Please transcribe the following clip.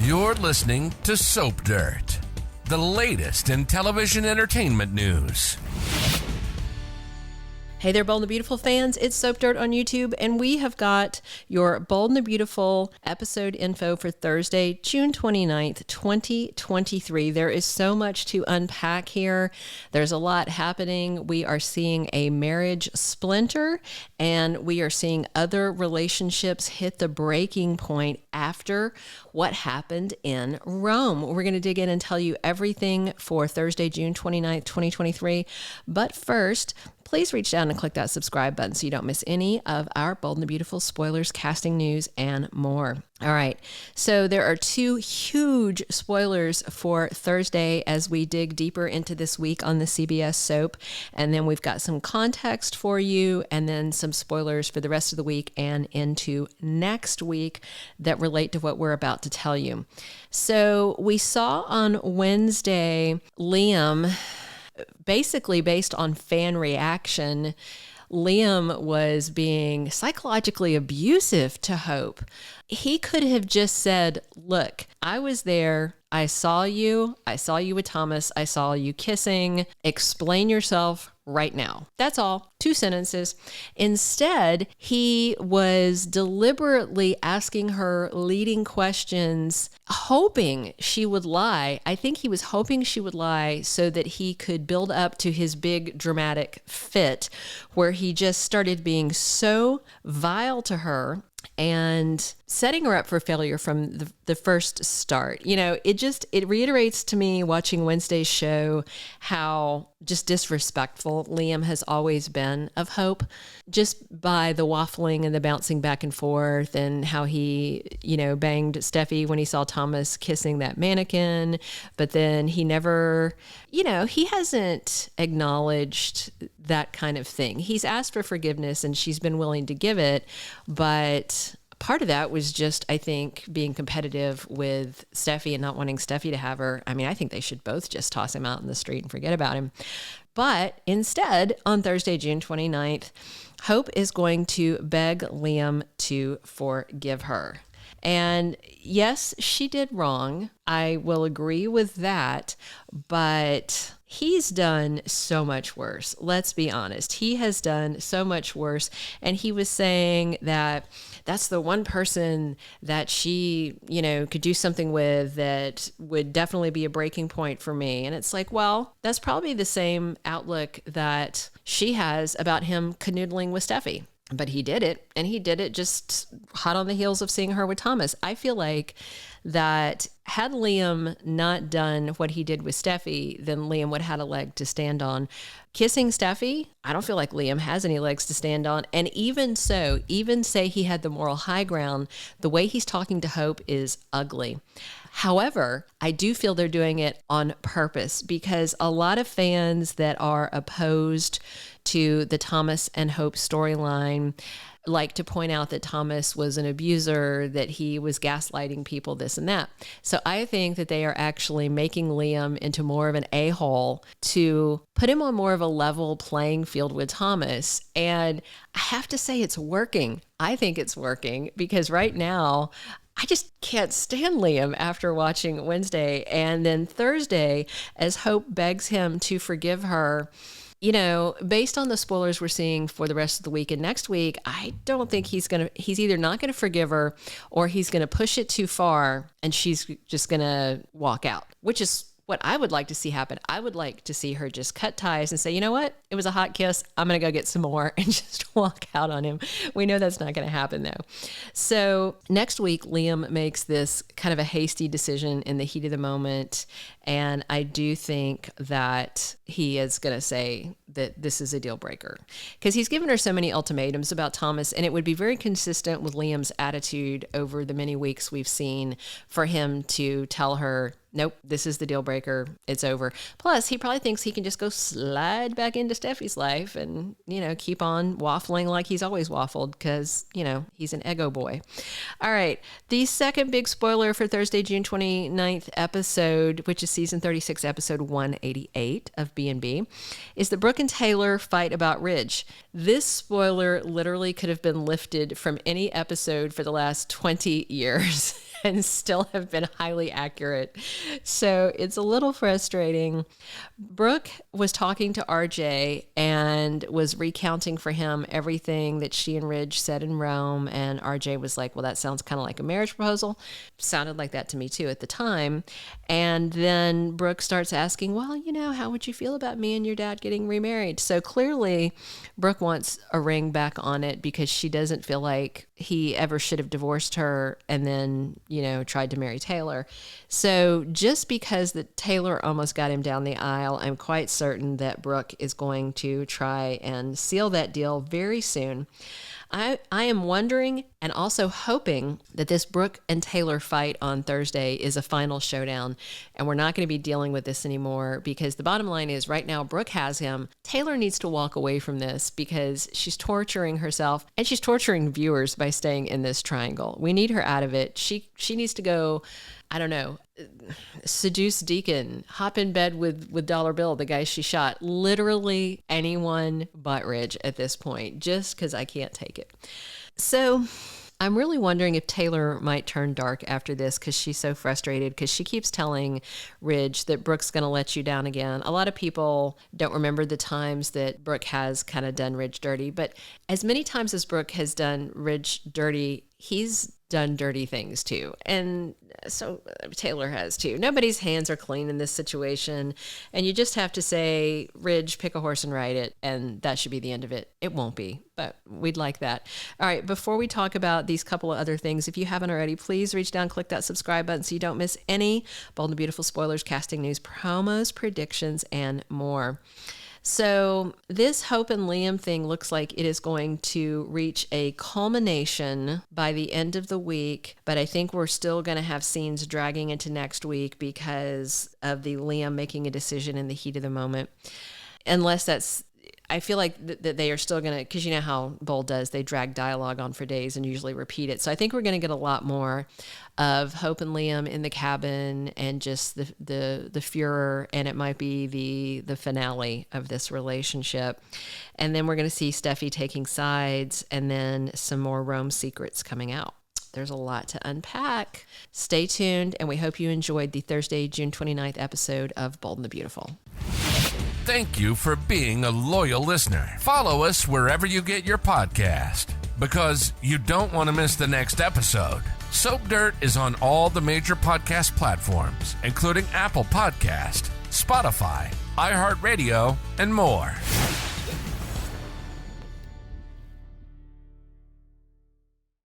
You're listening to Soap Dirt, the latest in television entertainment news. Hey there, Bold and the Beautiful fans. It's Soap Dirt on YouTube, and we have got your Bold and the Beautiful episode info for Thursday, June 29th, 2023. There is so much to unpack here. There's a lot happening. We are seeing a marriage splinter, and we are seeing other relationships hit the breaking point after what happened in Rome. We're going to dig in and tell you everything for Thursday, June 29th, 2023. But first, please reach down and click that subscribe button so you don't miss any of our Bold and the Beautiful spoilers, casting news, and more. All right, so there are two huge spoilers for Thursday as we dig deeper into this week on the CBS soap. And then we've got some context for you and then some spoilers for the rest of the week and into next week that relate to what we're about to tell you. So we saw on Wednesday, Liam, basically based on fan reaction, Liam was being psychologically abusive to Hope. He could have just said, look, I was there. I saw you with Thomas. I saw you kissing. Explain yourself right now. That's all. 2 sentences. Instead, he was deliberately asking her leading questions, hoping she would lie. I think he was hoping she would lie so that he could build up to his big dramatic fit where he just started being so vile to her and setting her up for failure from the first start. You know, it reiterates to me watching Wednesday's show how just disrespectful Liam has always been of Hope, just by the waffling and the bouncing back and forth and how he, banged Steffy when he saw Thomas kissing that mannequin. But then he never, he hasn't acknowledged that kind of thing. He's asked for forgiveness and she's been willing to give it, but part of that was just, I think, being competitive with Steffy and not wanting Steffy to have her. I mean, I think they should both just toss him out in the street and forget about him. But instead, on Thursday, June 29th, Hope is going to beg Liam to forgive her. And yes, she did wrong. I will agree with that, but he's done so much worse. Let's be honest. He has done so much worse. And he was saying that that's the one person that she, could do something with that would definitely be a breaking point for me. And it's like, well, that's probably the same outlook that she has about him canoodling with Steffy. But he did it, and he did it just hot on the heels of seeing her with Thomas. I feel like that had Liam not done what he did with Steffy, then Liam would have had a leg to stand on. Kissing Steffy, I don't feel like Liam has any legs to stand on. And even so, even say he had the moral high ground, the way he's talking to Hope is ugly. However, I do feel they're doing it on purpose because a lot of fans that are opposed to the Thomas and Hope storyline like to point out that Thomas was an abuser, that he was gaslighting people, this and that. So I think that they are actually making Liam into more of an a-hole to put him on more of a level playing field with Thomas. And I have to say it's working. I think it's working because right now, I just can't stand Liam after watching Wednesday. And then Thursday, as Hope begs him to forgive her, based on the spoilers we're seeing for the rest of the week and next week, I don't think he's either not going to forgive her or he's going to push it too far and she's just going to walk out, which is what I would like to see happen. I would like to see her just cut ties and say, you know what? It was a hot kiss. I'm going to go get some more and just walk out on him. We know that's not going to happen though. So next week, Liam makes this kind of a hasty decision in the heat of the moment. And I do think that he is going to say that this is a deal breaker because he's given her so many ultimatums about Thomas, and it would be very consistent with Liam's attitude over the many weeks we've seen for him to tell her, nope, this is the deal breaker. It's over. Plus, he probably thinks he can just go slide back into Steffi's life and, keep on waffling like he's always waffled because, he's an ego boy. All right. The second big spoiler for Thursday, June 29th episode, which is season 36, episode 188 of B&B, is the Brooke and Taylor fight about Ridge. This spoiler literally could have been lifted from any episode for the last 20 years. and still have been highly accurate. So it's a little frustrating. Brooke was talking to RJ and was recounting for him everything that she and Ridge said in Rome. And RJ was like, well, that sounds kind of like a marriage proposal. Sounded like that to me too at the time. And then Brooke starts asking, well, how would you feel about me and your dad getting remarried? So clearly Brooke wants a ring back on it because she doesn't feel like he ever should have divorced her and then, tried to marry Taylor. So just because that Taylor almost got him down the aisle, I'm quite certain that Brooke is going to try and seal that deal very soon. I am wondering and also hoping that this Brooke and Taylor fight on Thursday is a final showdown, and we're not going to be dealing with this anymore, because the bottom line is right now Brooke has him. Taylor needs to walk away from this because she's torturing herself and she's torturing viewers by staying in this triangle. We need her out of it. She needs to go, I don't know, seduce Deacon, hop in bed with Dollar Bill, the guy she shot. Literally anyone but Ridge at this point, just because I can't take it. So I'm really wondering if Taylor might turn dark after this because she's so frustrated because she keeps telling Ridge that Brooke's going to let you down again. A lot of people don't remember the times that Brooke has kind of done Ridge dirty, but as many times as Brooke has done Ridge dirty, he's done dirty things too. And so Taylor has too. Nobody's hands are clean in this situation. And you just have to say, Ridge, pick a horse and ride it. And that should be the end of it. It won't be, but we'd like that. All right. Before we talk about these couple of other things, if you haven't already, please reach down, click that subscribe button so you don't miss any Bold and Beautiful spoilers, casting news, promos, predictions, and more. So this Hope and Liam thing looks like it is going to reach a culmination by the end of the week, but I think we're still going to have scenes dragging into next week because of the Liam making a decision in the heat of the moment. Unless that's, I feel like that they are still going to, because you know how Bold does, they drag dialogue on for days and usually repeat it. So I think we're going to get a lot more of Hope and Liam in the cabin and just the furor, and it might be the finale of this relationship. And then we're going to see Steffy taking sides and then some more Rome secrets coming out. There's a lot to unpack. Stay tuned, and we hope you enjoyed the Thursday, June 29th episode of Bold and the Beautiful. Thank you for being a loyal listener. Follow us wherever you get your podcast, because you don't want to miss the next episode. Soap Dirt is on all the major podcast platforms, including Apple Podcast, Spotify, iHeartRadio, and more.